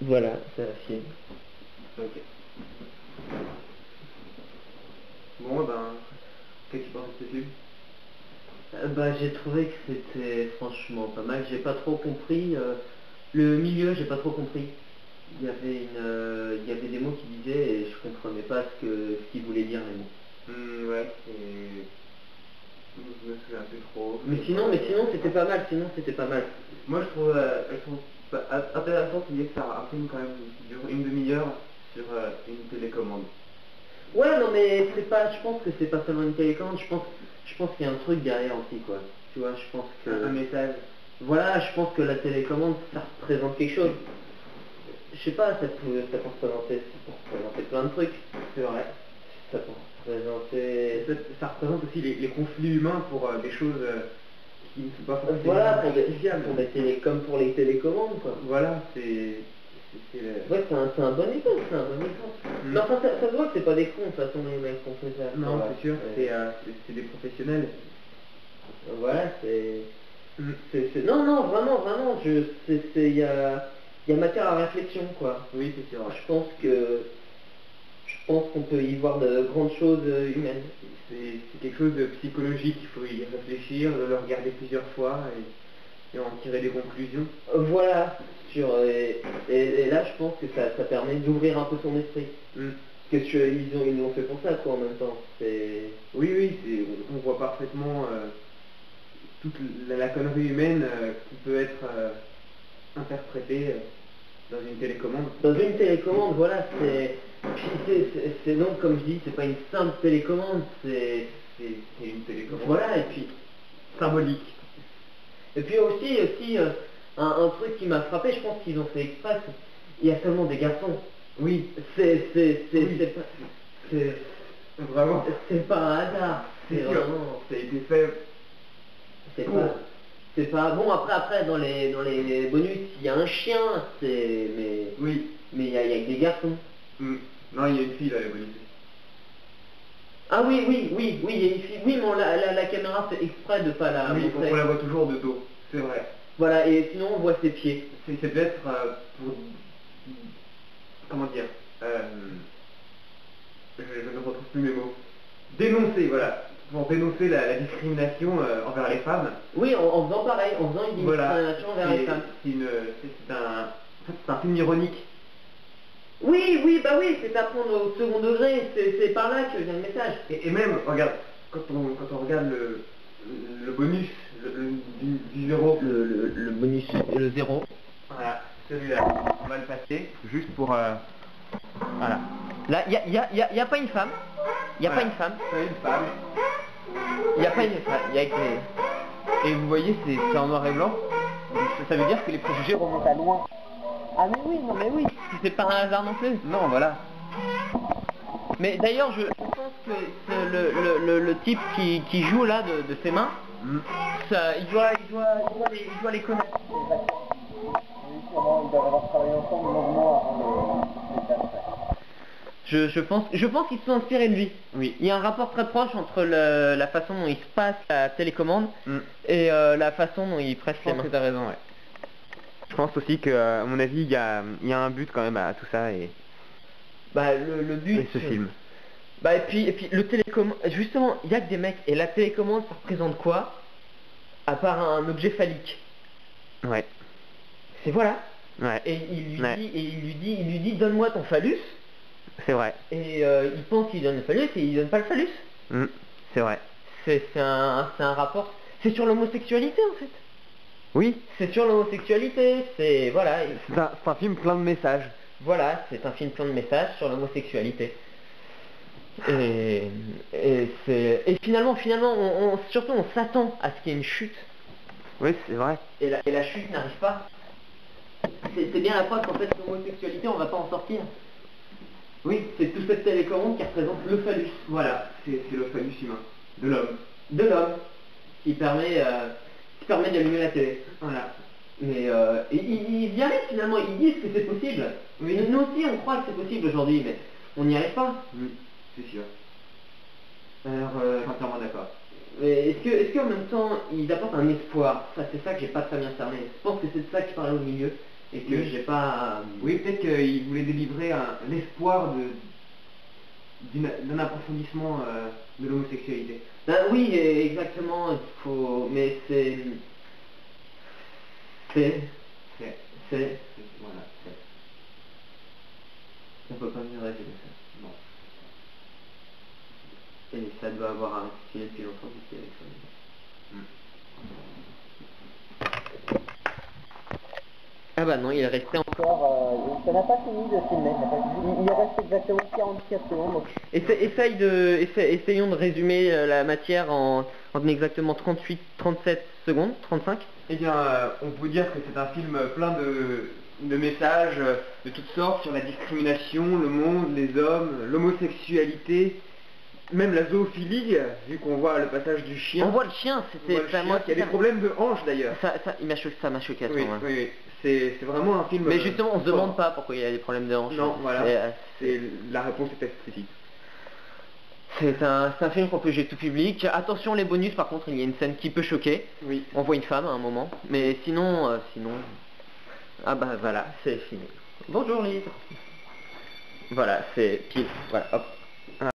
Voilà, c'est un film. Ok. Bon, ben, qu'est-ce que tu penses de ce film? Bah, j'ai trouvé que c'était franchement pas mal. J'ai pas trop compris. Le milieu, j'ai pas trop compris. Il y avait des mots qui disaient et je comprenais pas ce qu'ils voulaient dire les mots. Ouais, et... Je me souviens plus trop. Mais sinon, c'était pas mal. Sinon, c'était pas mal. Moi, je trouve intéressant qu'il y ait que ça un film quand même qui dure une demi-heure sur une télécommande. Ouais, non, mais c'est pas. Je pense que c'est pas seulement une télécommande. Je pense qu'il y a un truc derrière aussi, quoi. Tu vois, je pense que. Un message. Voilà, je pense que la télécommande, ça représente quelque chose. Je sais pas, ça peut représenter plein de trucs. C'est vrai. Ça peut représenter. Ça représente aussi les conflits humains pour des choses qui ne sont pas forcément Voilà, justifiables. comme pour les télécommandes, quoi. Voilà, Ouais, c'est un bon exemple, c'est un bon exemple. Mais enfin, ça se voit que c'est pas des cons, de toute façon, les mecs qui ont fait ça. Non, Voilà. c'est sûr, c'est des professionnels. Voilà, Non, non, vraiment, vraiment, il y a matière à réflexion, quoi. Oui, c'est sûr. Je pense qu'on peut y voir de grandes choses humaines. C'est quelque chose de psychologique, il faut y réfléchir, le regarder plusieurs fois et en tirer des conclusions. Voilà, et là, je pense que ça permet d'ouvrir un peu son esprit. Parce que ils l'ont fait pour ça, quoi, en même temps. Oui, on voit parfaitement toute la connerie humaine qui peut être interprétée dans une télécommande. Dans une télécommande, voilà, c'est donc, comme je dis, c'est pas une simple télécommande, c'est une télécommande. Voilà, et puis symbolique. Et puis aussi un truc qui m'a frappé, je pense qu'ils ont fait exprès, il y a seulement des garçons. Oui. Vraiment. C'est pas un hasard. C'est vraiment. Ça a été fait. C'est pas bon. Après dans les bonus, il y a un chien. Oui. Mais il y a que des garçons. Non, il y a une fille là, les bonus. Ah oui, il y a une fille. Oui, mais la caméra fait exprès de pas la montrer. On la voit toujours de dos. C'est vrai. Voilà, et sinon on voit ses pieds. C'est peut-être pour... Comment dire je ne retrouve plus mes mots. Dénoncer, voilà. Pour dénoncer la discrimination envers les femmes. Oui, en faisant pareil, en faisant une discrimination envers les femmes. C'est un film ironique. Oui, c'est à prendre au second degré, c'est par là que vient le message. Et même, regarde, quand on regarde le bonus du zéro. Le bonus, le zéro. Voilà, celui-là, on va le passer, juste pour... Voilà. Là, il y a pas une femme. Il n'y a pas une femme. Il n'y a pas une femme. Il y a que des... Et vous voyez, c'est en noir et blanc. Ça veut dire que les préjugés remontent à loin. Ah mais oui, non mais oui, c'est pas un hasard non plus. Non, voilà. Mais d'ailleurs, je pense que le type qui joue là de ses mains, il doit les connaître. Ils doivent avoir travaillé ensemble longuement avant Je pense qu'ils se sont inspirés de lui. Oui. Il y a un rapport très proche entre la façon dont il se passe la télécommande et la façon dont il presse les mains. Je pense que t'as raison, ouais. Je pense aussi qu'à mon avis, il y a un but quand même à tout ça et... Bah le but... Et ce film. Bah et puis le télécommande... Justement, il y a que des mecs. Et la télécommande, ça représente quoi? À part un objet phallique. Ouais. C'est voilà. Ouais. Et il lui dit donne-moi ton phallus. C'est vrai. Et il pense qu'il donne le phallus et il donne pas le phallus. C'est vrai. C'est un rapport... C'est sur l'homosexualité en fait. Oui. C'est sur l'homosexualité, c'est... Voilà. C'est un film plein de messages. Voilà, c'est un film plein de messages sur l'homosexualité. Et finalement, surtout on s'attend à ce qu'il y ait une chute. Oui, c'est vrai. Et la chute n'arrive pas. C'est bien la preuve qu'en fait l'homosexualité, on va pas en sortir. Oui, c'est toute cette télécommande qui représente le phallus. Voilà, c'est le phallus humain. De l'homme. De l'homme. Qui permet d'allumer la télé. Voilà. Mais ils y arrivent finalement, ils disent que c'est possible. Oui. Nous aussi on croit que c'est possible aujourd'hui, mais on n'y arrive pas. C'est sûr. Alors, entièrement d'accord. Mais est-ce qu'en même temps ils apportent un espoir? Ça c'est ça que j'ai pas très bien cerné. Je pense que c'est de ça que je parlais au milieu. et que j'ai pas... Oui, peut-être qu'il voulait délivrer l'espoir d'un approfondissement de l'homosexualité. Ben oui, exactement, il faut... mais c'est... Voilà, On peut pas mieux résumer ça. non. Et ça doit avoir un style depuis longtemps depuis avec ça. Ah bah non, il est resté encore... ça n'a pas fini de filmer. Il reste exactement 44 secondes. Donc... Essayons de résumer la matière en exactement 37 secondes, 35. Eh bien, on peut dire que c'est un film plein de messages de toutes sortes sur la discrimination, le monde, les hommes, l'homosexualité, même la zoophilie, vu qu'on voit le passage du chien. On voit le chien, c'était... Il y a des problèmes de hanches d'ailleurs. Ça m'a choqué à ce moment. Oui, c'est vraiment un film... Mais justement, on se demande pas pourquoi il y a des problèmes de hanches. Non, voilà, la réponse est explicite. C'est un film pour juger tout public. Attention les bonus, par contre, il y a une scène qui peut choquer. Oui. On voit une femme à un moment. Mais sinon... Ah bah voilà, c'est fini. Bonjour Lise. Voilà, c'est pile. Voilà, hop.